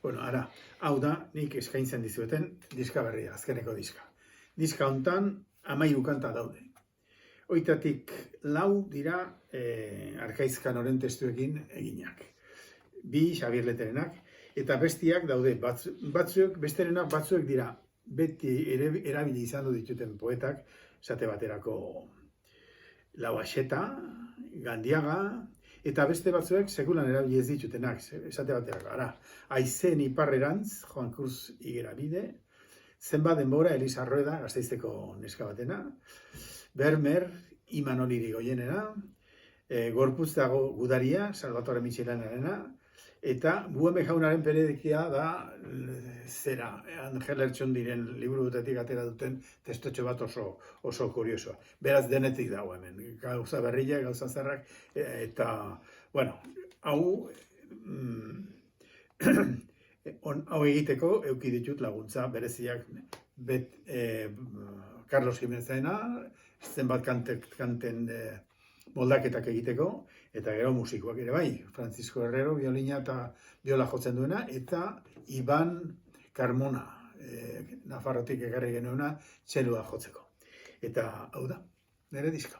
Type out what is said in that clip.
Bueno, ara, hau da, nik eskaintzen dizueten diska berria, azkeneko diska. Diska hontan 13 kanta daude. Hoitatik 4 dira Arkaizka Noren testuekin eginak. 2 Xabier Leterenak, eta bestiak daude, besterenak batzuek dira, beti erabili izan du dituten poetak, esate baterako Lauaxeta, Gandiaga, eta beste batzuek sekulan erabili ez ditutenak, esate baterako. Ara, Aizeen iparrerantz, Joan Cruz Igerabide, Zenbat denbora, Elisa Rueda, Gasteizeko neska batena, Bermer, Imanol Irigoyenena, Gorputz dago gudaria, Salvatore Michelanarena, eta Bueme jaunaren periodikia da Angel Lertxondiren liburutetik atera duten testotxo bat oso kuriosoa. Beraz denetik dago hemen, gauza berria, gauza zarrak, eta, bueno, hau egiteko euki ditut laguntza bereziak Carlos Jimenezena, zenbat kanten moldaketak egiteko, eta gero musikoak ere bai, Francisco Herrero, violina eta viola jotzen duena, eta Iban Carmona, Nafarrotik ekarri genuena, txelua jotzeko. Eta hau da, nire diska.